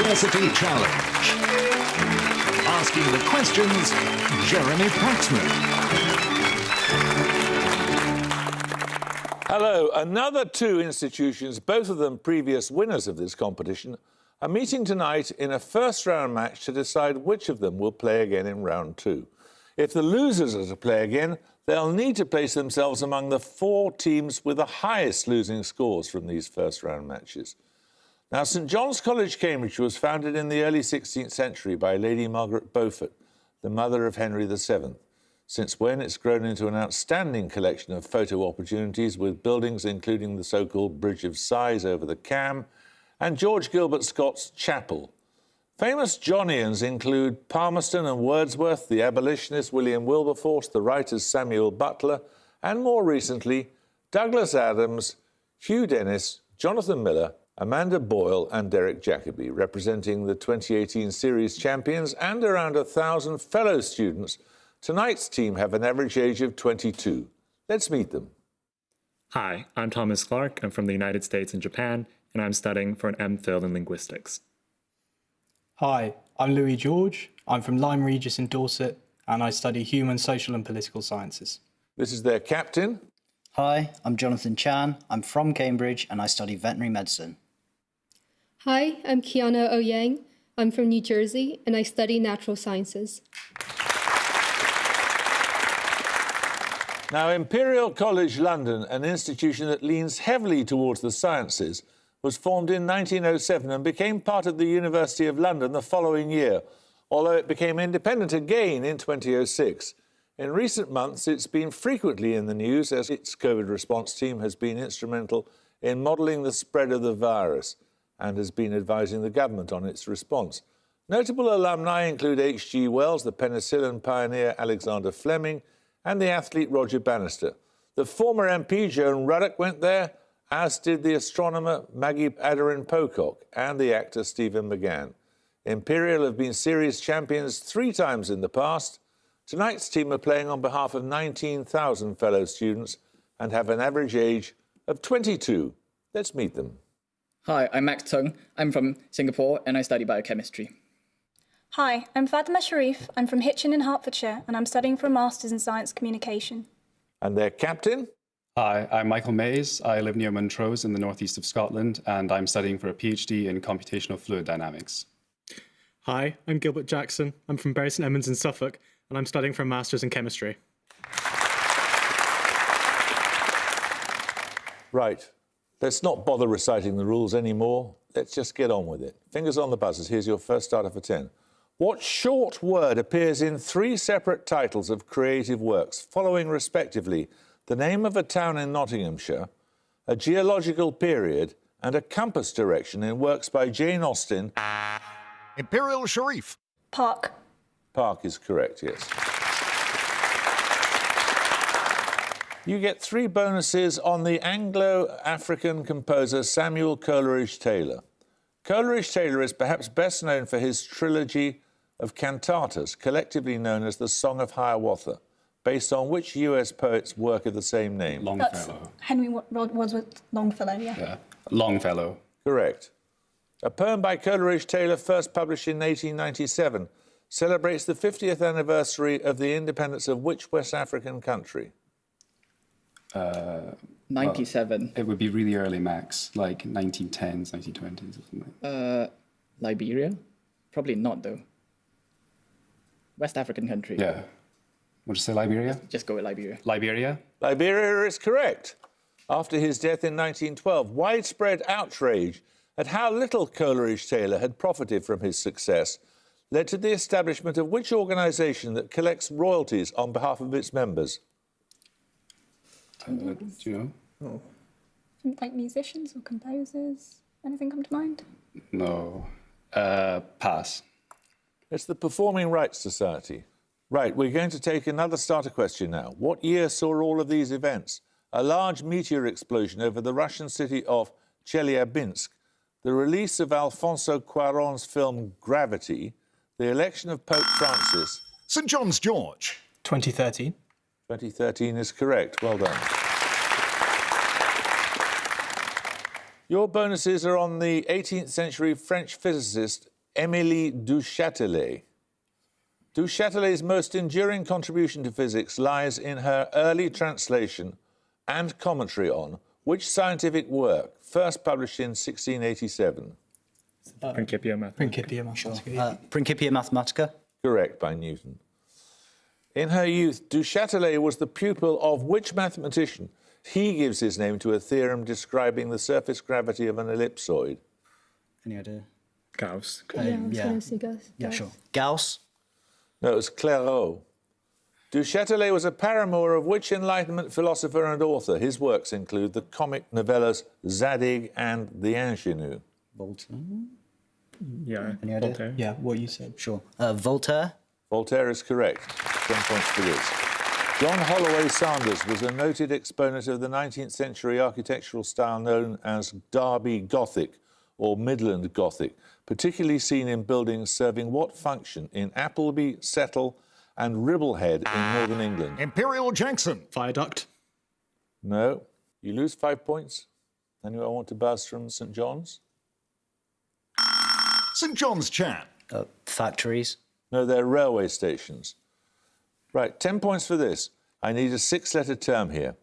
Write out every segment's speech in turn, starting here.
University Challenge. Asking the questions, Jeremy Paxman. Hello. Another two institutions, both of them previous winners of this competition, are meeting tonight in a first-round match to decide which of them will play again in round two. If the losers are to play again, they'll need to place themselves among the four teams with the highest losing scores from these first-round matches. Now, St John's College, Cambridge, was founded in the early 16th century by Lady Margaret Beaufort, the mother of Henry VII. Since when, it's grown into an outstanding collection of photo opportunities with buildings including the so-called Bridge of Sighs over the Cam and George Gilbert Scott's Chapel. Famous Johnians include Palmerston and Wordsworth, the abolitionist William Wilberforce, the writers Samuel Butler, and more recently, Douglas Adams, Hugh Dennis, Jonathan Miller, Amanda Boyle and Derek Jacobi, representing the 2018 series champions and around 1,000 fellow students. Tonight's team have an average age of 22. Let's meet them. Hi, I'm Thomas Clark. I'm from the United States and Japan, and I'm studying for an MPhil in linguistics. Hi, I'm Louis George. I'm from Lyme Regis in Dorset, and I study human, social and political sciences. This is their captain. Hi, I'm Jonathan Chan. I'm from Cambridge, and I study veterinary medicine. Hi, I'm Kiana Oyang. I'm from New Jersey, and I study natural sciences. Now, Imperial College London, an institution that leans heavily towards the sciences, was formed in 1907 and became part of the University of London the following year, although it became independent again in 2006. In recent months, it's been frequently in the news as its COVID response team has been instrumental in modelling the spread of the virus and has been advising the government on its response. Notable alumni include H.G. Wells, the penicillin pioneer Alexander Fleming, and the athlete Roger Bannister. The former MP Joan Ruddock went there, as did the astronomer Maggie Adarin-Pocock and the actor Stephen McGann. Imperial have been series champions 3 times in the past. Tonight's team are playing on behalf of 19,000 fellow students and have an average age of 22. Let's meet them. Hi, I'm Max Tung. I'm from Singapore and I study biochemistry. Hi, I'm Fatima Sharif. I'm from Hitchin in Hertfordshire and I'm studying for a Masters in Science Communication. And their captain? Hi, I'm Michael Mays. I live near Montrose in the northeast of Scotland and I'm studying for a PhD in computational fluid dynamics. Hi, I'm Gilbert Jackson. I'm from Bury St Edmunds in Suffolk, and I'm studying for a Masters in Chemistry. Right. Let's not bother reciting the rules anymore. Let's just get on with it. Fingers on the buzzers. Here's your first starter for 10. What short word appears in 3 separate titles of creative works, following respectively the name of a town in Nottinghamshire, a geological period, and a compass direction in works by Jane Austen? Imperial Sharif. Park. Park is correct, yes. You get 3 bonuses on the Anglo-African composer Samuel Coleridge-Taylor. Coleridge-Taylor is perhaps best known for his trilogy of cantatas, collectively known as the Song of Hiawatha, based on which US poet's work of the same name? Longfellow. Henry Wadsworth Longfellow, Yeah, Longfellow. Correct. A poem by Coleridge-Taylor, first published in 1897, celebrates the 50th anniversary of the independence of which West African country? 97. Well, it would be really early, Max, like 1910s, 1920s or something. Liberia? Probably not, though. West African country. Yeah. Would you say Liberia? Just go with Liberia. Liberia? Liberia is correct. After his death in 1912, widespread outrage at how little Coleridge-Taylor had profited from his success led to the establishment of which organisation that collects royalties on behalf of its members? Do you know? Like musicians or composers? Anything come to mind? No. Pass. It's the Performing Rights Society. Right, we're going to take another starter question now. What year saw all of these events? A large meteor explosion over the Russian city of Chelyabinsk, the release of Alfonso Cuarón's film Gravity, the election of Pope Francis. St John's George. 2013. 2013 is correct. Well done. Your bonuses are on the 18th century French physicist Émilie du Châtelet. Du Châtelet's most enduring contribution to physics lies in her early translation and commentary on which scientific work, first published in 1687? Principia Mathematica. Principia Mathematica. Principia Mathematica. Correct, by Newton. In her youth, Du Châtelet was the pupil of which mathematician? He gives his name to a theorem describing the surface gravity of an ellipsoid. Any idea? Gauss. Yeah, I was yeah. going to say Gus. Yeah, sure. Gauss. No, it was Clairaut. Du Châtelet was a paramour of which Enlightenment philosopher and author? His works include the comic novellas Zadig and The Ingénu. Voltaire. Yeah. Any idea? Voltaire. Yeah, what you said. Sure. Voltaire. Voltaire is correct. 10 points for this. John Holloway Sanders was a noted exponent of the 19th century architectural style known as Derby Gothic or Midland Gothic, particularly seen in buildings serving what function in Appleby, Settle and Ribblehead in northern England? Imperial Jackson. Viaduct. No. You lose 5 points. Anyone want to buzz from St John's? St John's Chan. Factories. No, they're railway stations. Right, 10 points for this. I need a 6-letter term here.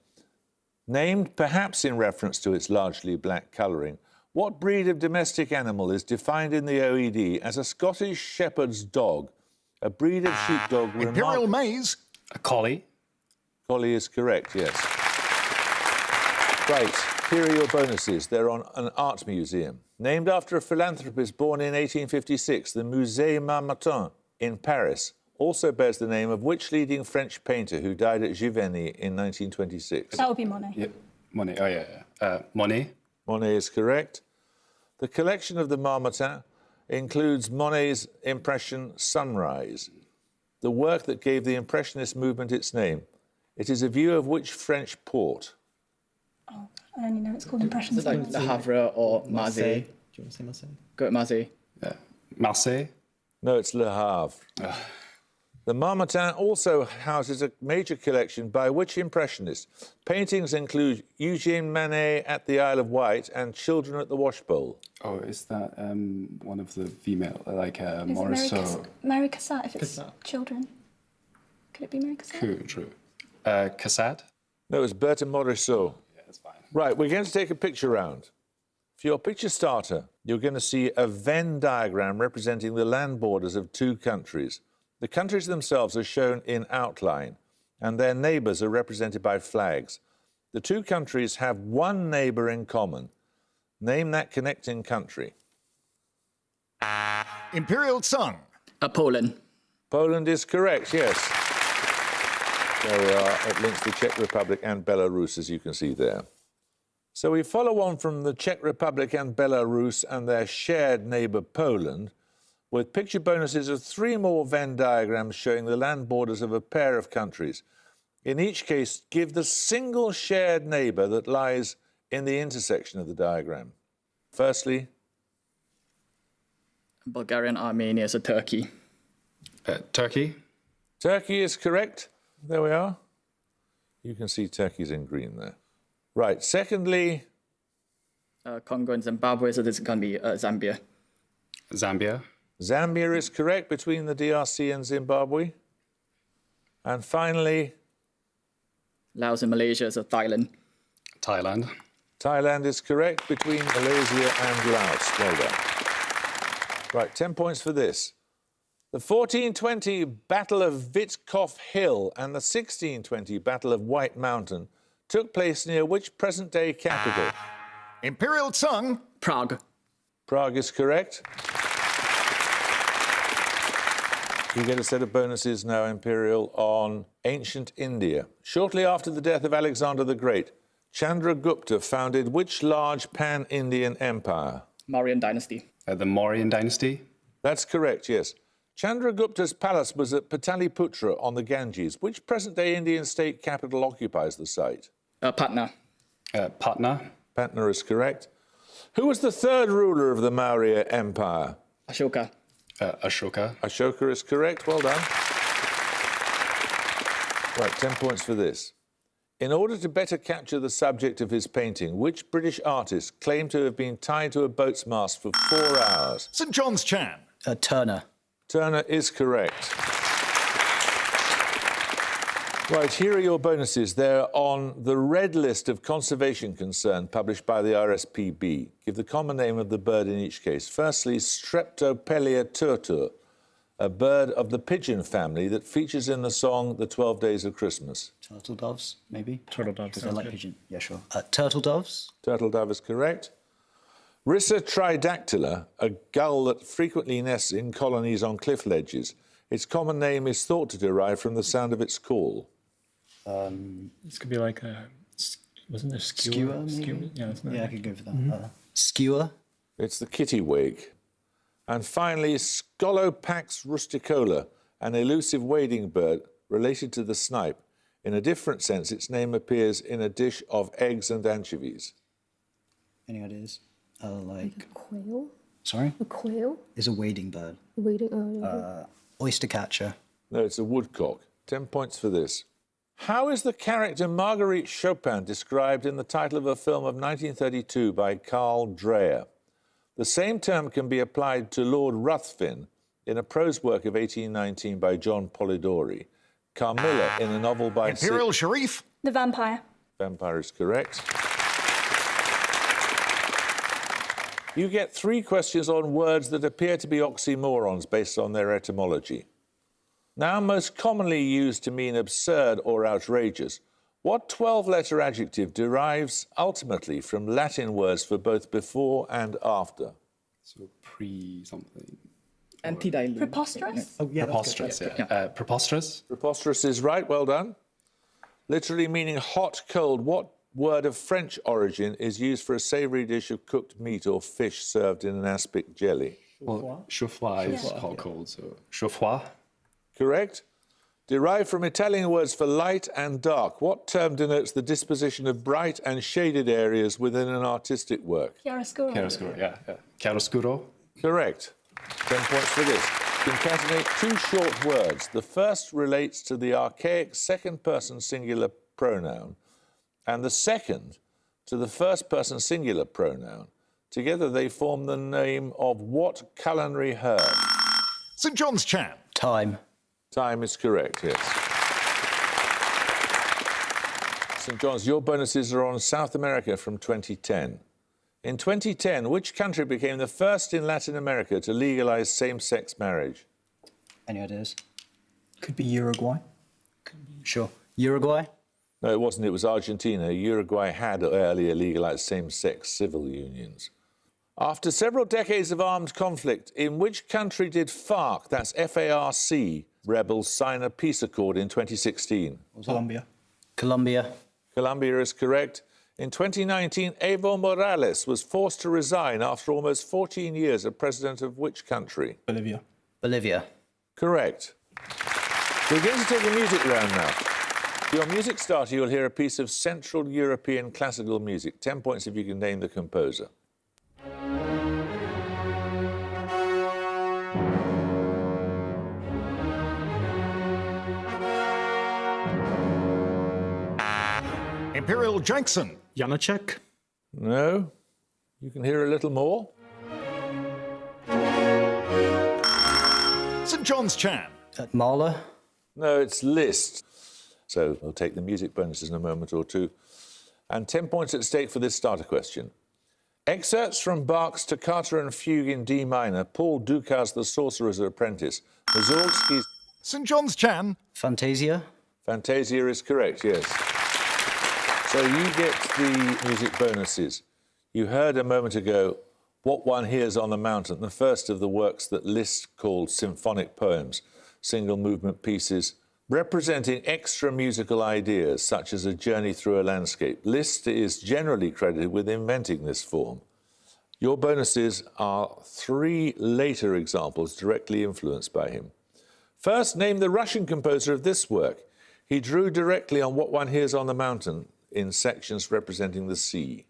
Named perhaps in reference to its largely black colouring, what breed of domestic animal is defined in the OED as a Scottish shepherd's dog, a breed of sheepdog Imperial Maze. A collie. Collie is correct, yes. Right, here are your bonuses. They're on an art museum. Named after a philanthropist born in 1856, the Musée Marmottan in Paris also bears the name of which leading French painter who died at Giverny in 1926? That would be Monet. Yep. Monet. Oh, yeah. Monet. Monet is correct. The collection of the Marmottan includes Monet's impression Sunrise, the work that gave the Impressionist movement its name. It is a view of which French port? Oh, I only know it's called Impressions. Is it like Le Havre or Marseille? Do you want to say Marseille? Go at Marseille. Marseille. No, it's Le Havre. The Marmottan also houses a major collection by which Impressionist? Paintings include Eugene Manet at the Isle of Wight and Children at the Washbowl. Oh, is that one of the female, like Is it Morisot? Mary Cassatt if it's Cassatt. children? Could it be Mary Cassatt? True. Cassatt? No, it's Bertha Morisot. Yeah, that's fine. Right, we're going to take a picture round. For your picture starter, you're going to see a Venn diagram representing the land borders of two countries. The countries themselves are shown in outline, and their neighbours are represented by flags. The two countries have one neighbour in common. Name that connecting country. Imperial Tsang. Poland. Poland is correct, yes. There we are. It links the Czech Republic and Belarus, as you can see there. So we follow on from the Czech Republic and Belarus and their shared neighbour Poland, with picture bonuses of 3 more Venn diagrams showing the land borders of a pair of countries. In each case, give the single shared neighbour that lies in the intersection of the diagram. Firstly, Bulgaria and Armenia is a Turkey. Turkey. Turkey is correct. There we are. You can see Turkey's in green there. Right, secondly, Congo and Zimbabwe, so this is going to be Zambia. Zambia. Zambia is correct between the DRC and Zimbabwe. And finally, Laos and Malaysia is a Thailand. Thailand. Thailand is correct between Malaysia and Laos. Well done. Right, 10 points for this. The 1420 Battle of Vitkoff Hill and the 1620 Battle of White Mountain took place near which present-day capital? Imperial Tsang. Prague. Prague is correct. You get a set of bonuses now, Imperial, on ancient India. Shortly after the death of Alexander the Great, Chandragupta founded which large pan-Indian empire? Mauryan dynasty. The Mauryan dynasty. That's correct, yes. Chandragupta's palace was at Pataliputra on the Ganges. Which present-day Indian state capital occupies the site? Patna. Patna. Patna is correct. Who was the third ruler of the Maurya Empire? Ashoka. Ashoka. Ashoka is correct. Well done. Right, 10 points for this. In order to better capture the subject of his painting, which British artist claimed to have been tied to a boat's mast for 4 hours? St John's Chan. Turner. Turner is correct. Right, here are your bonuses. They're on the red list of conservation concern published by the RSPB. Give the common name of the bird in each case. Firstly, Streptopelia turtur, a bird of the pigeon family that features in the song The 12 Days of Christmas. Turtle doves, maybe? Turtle doves. Because I sounds like good. pigeon. Yeah, sure. Turtle doves. Turtle dove is correct. Rissa tridactyla, a gull that frequently nests in colonies on cliff ledges. Its common name is thought to derive from the sound of its call. This could be like a. Wasn't there skewer? Skewer, maybe? Skewer? Yeah, isn't Yeah, I that could go for that. Skewer. It's the kittiwake. And finally, Scolopax rusticola, an elusive wading bird related to the snipe. In a different sense, its name appears in a dish of eggs and anchovies. Any ideas? Like... Quail? Sorry? A quail? Is a wading bird. Waiting. Oh, Oyster catcher. No, it's a woodcock. 10 points for this. How is the character Marguerite Chopin described in the title of a film of 1932 by Carl Dreyer? The same term can be applied to Lord Ruthven in a prose work of 1819 by John Polidori, Carmilla in a novel by... Imperial Sharif. The vampire. Vampire is correct. You get 3 questions on words that appear to be oxymorons based on their etymology. Now most commonly used to mean absurd or outrageous, what 12-letter adjective derives ultimately from Latin words for both before and after? So pre-something. Antediluvian. Preposterous? Oh, yeah. Preposterous, yeah. Preposterous? Preposterous is right, well done. Literally meaning hot, cold, what word of French origin is used for a savoury dish of cooked meat or fish served in an aspic jelly? Well, chaud-froid is hot cold, so chaud-froid. Correct. Derived from Italian words for light and dark, what term denotes the disposition of bright and shaded areas within an artistic work? Chiaroscuro. Chiaroscuro, yeah. Chiaroscuro. Correct. 10 points for this. Concatenate 2 short words. The first relates to the archaic second-person singular pronoun, and the second to the first-person singular pronoun. Together they form the name of what culinary herb? St. John's Chan. Time. Time is correct, yes. St. John's, your bonuses are on South America from 2010. In 2010, which country became the first in Latin America to legalise same-sex marriage? Any ideas? Could be Uruguay. Sure. Uruguay. No, it wasn't. It was Argentina. Uruguay had earlier legalised same-sex civil unions. After several decades of armed conflict, in which country did FARC, that's F-A-R-C, rebels sign a peace accord in 2016? Colombia. Colombia. Colombia is correct. In 2019, Evo Morales was forced to resign after almost 14 years as president of which country? Bolivia. Bolivia. Correct. We're going to take a music round now. For your music starter, you'll hear a piece of Central European classical music. 10 points if you can name the composer. Imperial Jackson. Janacek? No? You can hear a little more? St. John's Chan. Mahler. No, it's Liszt. So we'll take the music bonuses in a moment or two. And 10 points at stake for this starter question. Excerpts from Bach's Toccata and Fugue in D minor, Paul Dukas' The Sorcerer's Apprentice, Mussorgsky's... St. John's Chan. Fantasia. Fantasia is correct, yes. So you get the music bonuses. You heard a moment ago What One Hears on the Mountain, the first of the works that Liszt called symphonic poems, single movement pieces representing extra musical ideas, such as a journey through a landscape. Liszt is generally credited with inventing this form. Your bonuses are 3 later examples directly influenced by him. First, name the Russian composer of this work. He drew directly on What One Hears on the Mountain in sections representing the sea.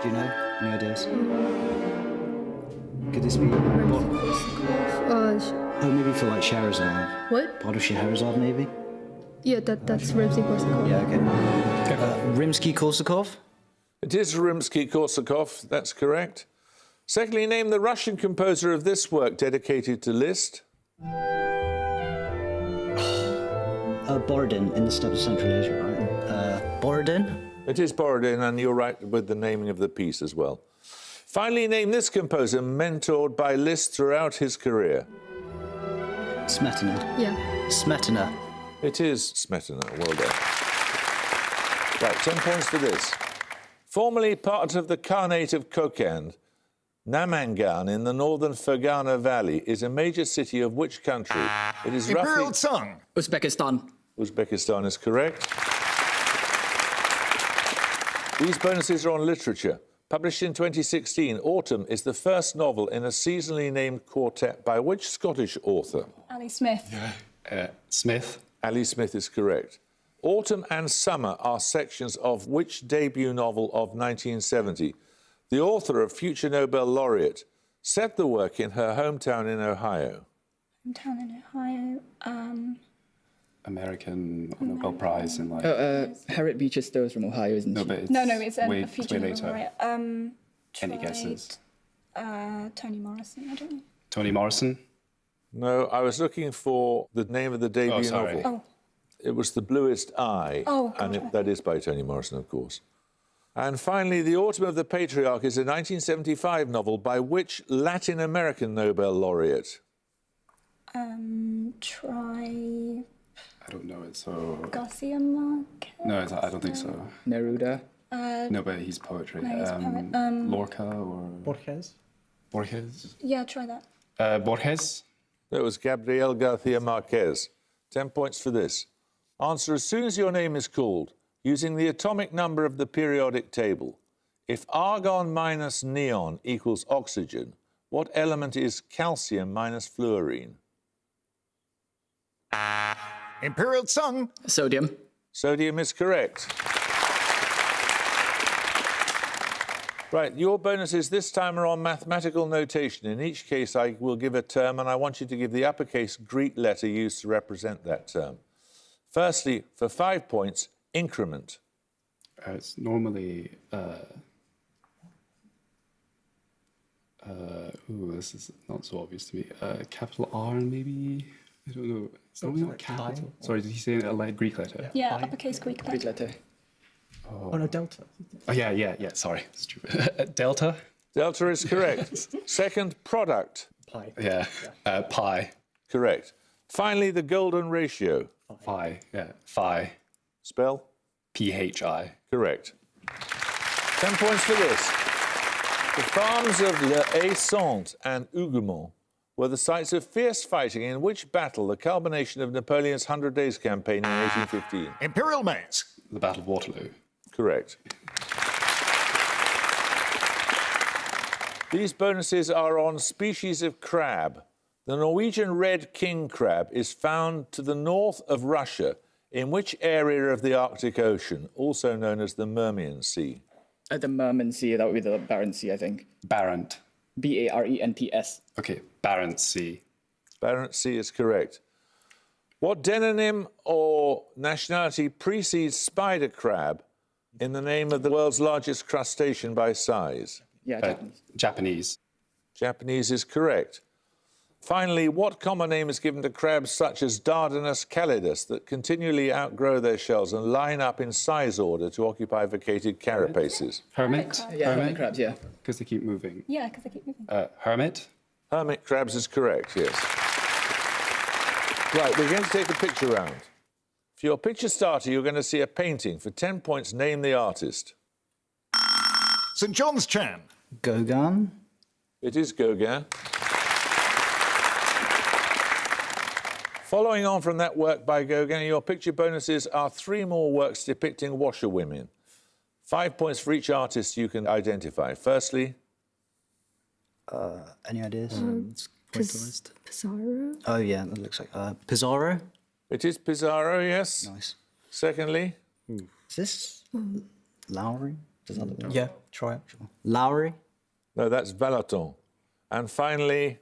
Do you know? Any ideas? Could this be... Oh, maybe for like Scheherazade. What? Part of Scheherazade, maybe? Yeah, that's Rimsky-Korsakov. Yeah, okay. Rimsky-Korsakov? It is Rimsky-Korsakov, that's correct. Secondly, name the Russian composer of this work dedicated to Liszt. Borodin in the steppes of Central Asia, right? Borodin? It is Borodin, and you're right with the naming of the piece as well. Finally, name this composer mentored by Liszt throughout his career. Smetana. Yeah. Smetana. It is Smetana, well done. Right, 10 points for this. Formerly part of the Khanate of Kokand, Namangan in the northern Fergana Valley is a major city of which country? It is Imperial roughly... Tsang. Uzbekistan. Uzbekistan is correct. These bonuses are on literature. Published in 2016, Autumn is the first novel in a seasonally named quartet by which Scottish author? Ali Smith. Smith. Ali Smith is correct. Autumn and Summer are sections of which debut novel of 1970? The author of future Nobel laureate set the work in her hometown in Ohio. Hometown in Ohio. American Nobel Prize in like... Harriet Beecher Stowe's from Ohio, isn't no, she? but it's No, it's way, a feature way novel, later. right? Any guesses? Toni Morrison, I don't know. Toni Morrison? No, I was looking for the name of the debut sorry. novel. Oh. It was The Bluest Eye, Oh, and God. that is by Toni Morrison, of course. And finally, The Autumn of the Patriarch is a 1975 novel by which Latin American Nobel laureate? Try I don't know it, so... Garcia Marquez. No, I don't think so. Neruda. No, but he's poetry. no, he's a poet. Lorca or... Borges? Borges? Yeah, try that. Borges? That was Gabriel Garcia Marquez. 10 points for this. Answer as soon as your name is called, using the atomic number of the periodic table. If argon minus neon equals oxygen, what element is calcium minus fluorine? Imperial Tsang. Sodium. Sodium is correct. Right, your bonuses this time are on mathematical notation. In each case, I will give a term, and I want you to give the uppercase Greek letter used to represent that term. Firstly, for 5 points, increment. It's normally... this is not so obvious to me. Capital R, maybe? I don't know. It's normally not capital. Sorry, did he say a Greek letter? Yeah, uppercase Greek Greek letter. letter. Oh, no, Delta. Oh, yeah, sorry. Stupid. Delta? Delta is correct. Second, product. Pi. Yeah. Pi. Correct. Finally, the golden ratio. Phi. Yeah. Phi. Spell? PHI. Correct. 10 points for this. The farms of Le Haye-Saint and Hougoumont were the sites of fierce fighting in which battle the culmination of Napoleon's 100 Days campaign in 1815? Imperial Maize. The Battle of Waterloo. Correct. These bonuses are on species of crab. The Norwegian red king crab is found to the north of Russia in which area of the Arctic Ocean, also known as the Murmian Sea? At the Murman Sea, that would be the Barents Sea, I think. Barent. Barents. Okay, Barents Sea. Barents Sea is correct. What denonym or nationality precedes spider crab in the name of the world's largest crustacean by size? Yeah, Japanese. Japanese. Japanese is correct. Finally, what common name is given to crabs such as Dardanus calidus that continually outgrow their shells and line up in size order to occupy vacated carapaces? Hermit? Yeah, hermit crabs, yeah. Because they keep moving. Yeah, because they keep moving. Hermit? Hermit crabs is correct, yes. Right, we're going to take a picture round. For your picture starter, you're going to see a painting. For 10 points, name the artist. St. John's Chan. Gauguin. It is Gauguin. Following on from that work by Gauguin, your picture bonuses are 3 more works depicting washerwomen. 5 points for each artist you can identify. Firstly, Any ideas? Pizarro. Oh, yeah, that looks like... Pizarro? it is Pizarro, yes. Nice. Secondly, Is this Lowry? Does that look right? Yeah, try it. Lowry? no, that's Vallotton. And finally,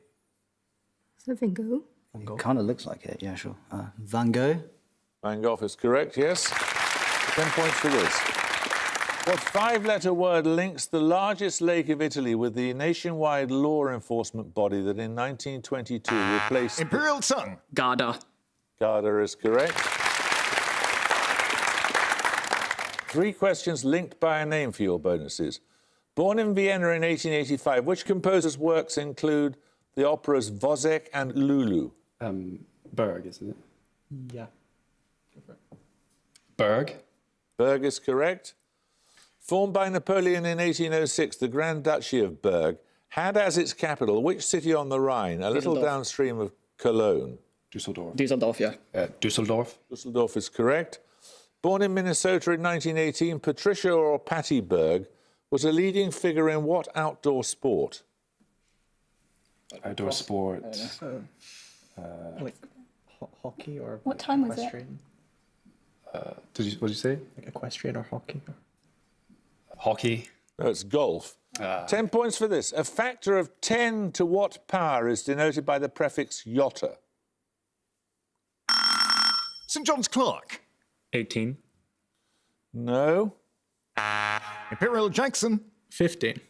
Is that Van Gogh? It kind of looks like it, yeah, sure. Van Gogh? Van Gogh is correct, yes. 10 points for this. What five-letter word links the largest lake of Italy with the nationwide law enforcement body that in 1922 replaced... Imperial sung. Garda. Garda is correct. 3 questions linked by a name for your bonuses. Born in Vienna in 1885, which composer's works include the operas Wozzeck and Lulu? Berg, isn't it? Yeah. Berg. Berg is correct. Formed by Napoleon in 1806, the Grand Duchy of Berg had as its capital which city on the Rhine, a little Düsseldorf. downstream of Cologne? Düsseldorf. Düsseldorf, yeah. Düsseldorf. Düsseldorf is correct. Born in Minnesota in 1918, Patricia or Patty Berg was a leading figure in what outdoor sport? Outdoor sport. Like hockey or What time was it? equestrian? What did you say? Like equestrian or hockey? Hockey. No, it's golf. 10 points for this. A factor of 10 to what power is denoted by the prefix yotta? St John's clock. 18. No. Imperial Jackson. 15.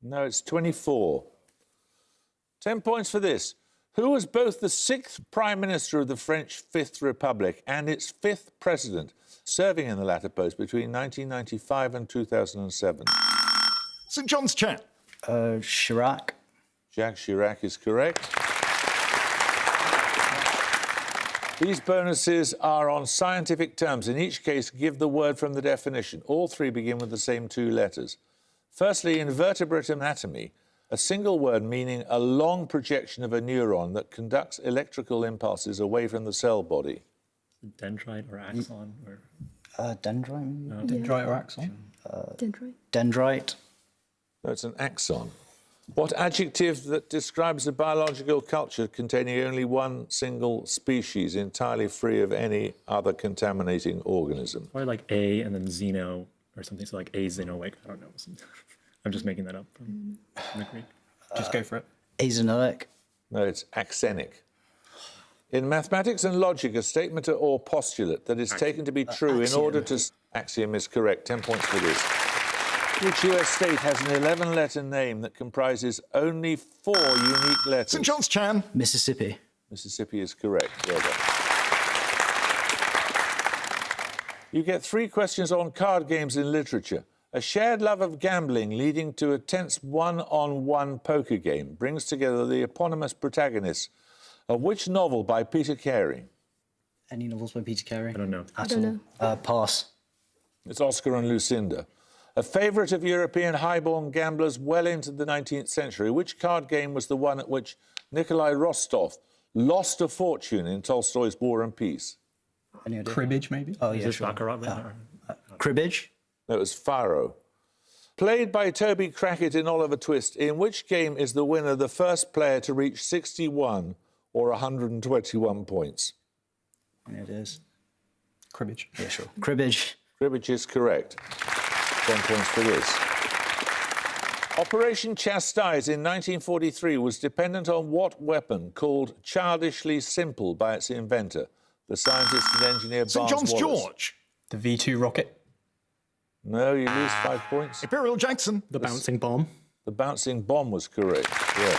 No, it's 24. 10 points for this. Who was both the 6th Prime Minister of the French Fifth Republic and its 5th President, serving in the latter post between 1995 and 2007? St John's chant. Chirac. Jacques Chirac is correct. These bonuses are on scientific terms. In each case, give the word from the definition. All 3 begin with the same 2 letters. Firstly, in vertebrate anatomy, a single word meaning a long projection of a neuron that conducts electrical impulses away from the cell body. Dendrite or axon or... Dendrite. Dendrite or axon? Dendrite. Dendrite. No, it's an axon. What adjective that describes a biological culture containing only one single species entirely free of any other contaminating organism? Probably like A and then xeno or something. So like axenoic. I don't know. I'm just making that up from the Greek. Just go for it. Azenoic. No, it's axenic. In mathematics and logic, a statement or postulate that is taken to be true in order to... Axiom is correct. 10 points for this. Which US state has an 11-letter name that comprises only 4 unique letters? St John's Chan. Mississippi. Mississippi is correct. Well done. You get 3 questions on card games in literature. A shared love of gambling leading to a tense one-on-one poker game brings together the eponymous protagonists of which novel by Peter Carey? Any novels by Peter Carey? I don't know. At don't all? Pass. It's Oscar and Lucinda. A favourite of European highborn gamblers well into the 19th century, which card game was the one at which Nikolai Rostov lost a fortune in Tolstoy's War and Peace? Any idea? Cribbage, maybe? Oh, Is yeah, this sure. Baccarat? Cribbage? No, it was Faro. Played by Toby Crackett in Oliver Twist, in which game is the winner the first player to reach 61 or 121 points? Any ideas? Cribbage. Yeah, sure. Cribbage. Cribbage is correct. 10 points for this. Operation Chastise in 1943 was dependent on what weapon called childishly simple by its inventor, the scientist and engineer St Barnes John's Wallace? George. The V2 rocket. No, you lose 5 points. Imperial Jackson. The bouncing bomb. The bouncing bomb was correct, yes.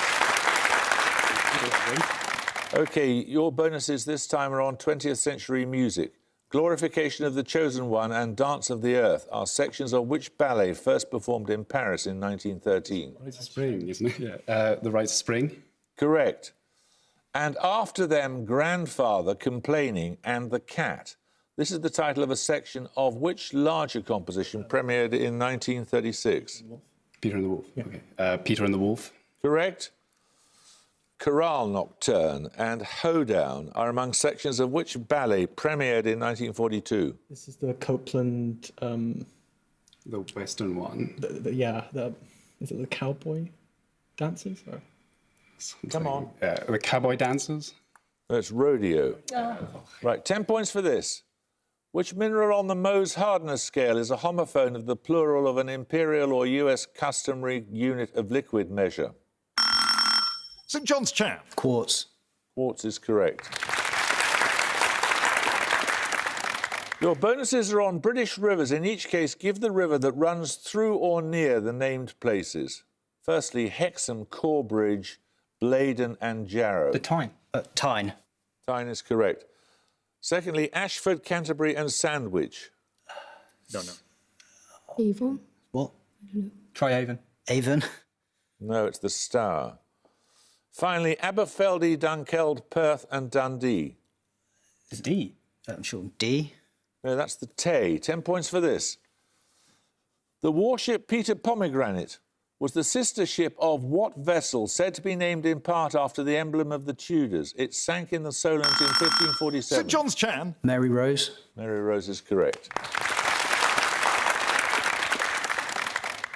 OK, your bonuses this time are on 20th century music. Glorification of the Chosen One and Dance of the Earth are sections of which ballet first performed in Paris in 1913? Rites of Spring, isn't it? Yeah. The Rites of Spring. Correct. And After Them, Grandfather, Complaining, and the Cat. This is the title of a section of which larger composition premiered in 1936? Peter and the Wolf. Yeah. Okay. Peter and the Wolf. Correct. Chorale Nocturne and Hoedown are among sections of which ballet premiered in 1942? This is the Copeland, The Western one. is it the cowboy dances? Or? Come on. The Cowboy Dancers. That's Rodeo. Right, 10 points for this. Which mineral on the Mohs hardness scale is a homophone of the plural of an imperial or US customary unit of liquid measure? St John's Chan. Quartz. Quartz is correct. Your bonuses are on British rivers. In each case, give the river that runs through or near the named places. Firstly, Hexham, Corbridge, Blaydon and Jarrow. The Tyne. Tyne. Tyne is correct. Secondly, Ashford, Canterbury and Sandwich. Don't know. Avon. What? Try Avon. Avon. No, it's the Stour. Finally, Aberfeldy, Dunkeld, Perth and Dundee. It's D. I'm sure. D. No, that's the Tay. 10 points for this. The warship Peter Pomegranate was the sister ship of what vessel said to be named in part after the emblem of the Tudors? It sank in the Solent in 1547. St John's Chan. Mary Rose. Mary Rose is correct.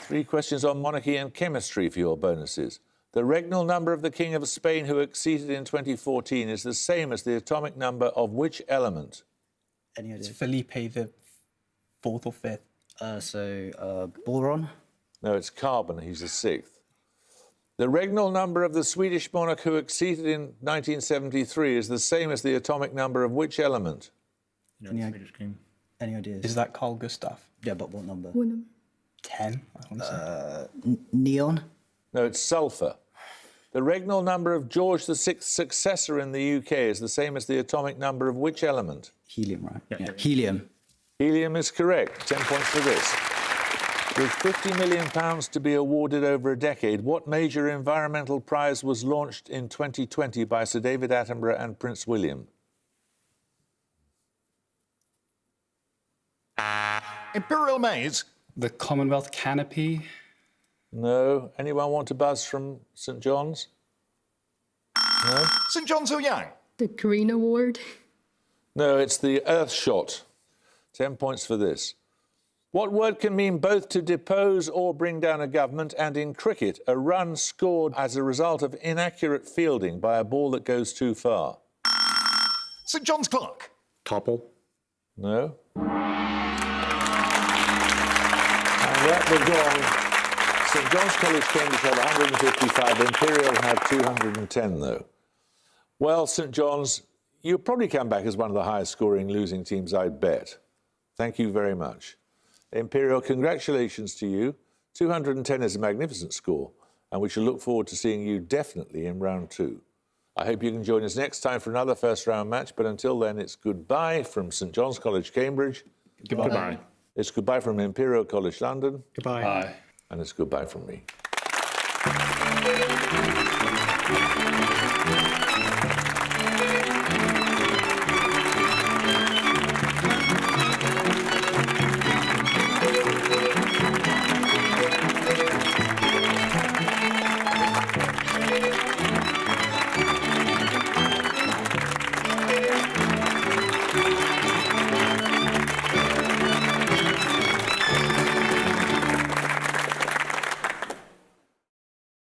3 questions on monarchy and chemistry for your bonuses. The regnal number of the King of Spain who acceded in 2014 is the same as the atomic number of which element? Any It's idea? Felipe the 4th or 5th. Boron. No, it's carbon. He's the 6th. The regnal number of the Swedish monarch who acceded in 1973 is the same as the atomic number of which element? You know, the Swedish king. Any ideas? Is that Carl Gustav? Yeah, but what number? 10, I want to say. Neon. No, it's sulphur. The regnal number of George VI's successor in the UK is the same as the atomic number of which element? Helium, right? Yeah. Helium. Helium is correct. 10 points for this. With £50 million to be awarded over a decade, what major environmental prize was launched in 2020 by Sir David Attenborough and Prince William? Imperial Maize. The Commonwealth Canopy. No. Anyone want to buzz from St John's? No? St John's Yang. The Green Award. No, it's the Earth Shot. 10 points for this. What word can mean both to depose or bring down a government, and in cricket, a run scored as a result of inaccurate fielding by a ball that goes too far? St John's Clock. Topple. No. And at the gong, St John's College, Cambridge had 155, Imperial had 210 though. Well, St John's, you'll probably come back as one of the highest scoring losing teams, I'd bet. Thank you very much. Imperial, congratulations to you. 210 is a magnificent score, and we shall look forward to seeing you definitely in round 2. I hope you can join us next time for another first round match, but until then, it's goodbye from St John's College, Cambridge. Goodbye. It's goodbye from Imperial College, London. Goodbye. Bye. And it's goodbye from me.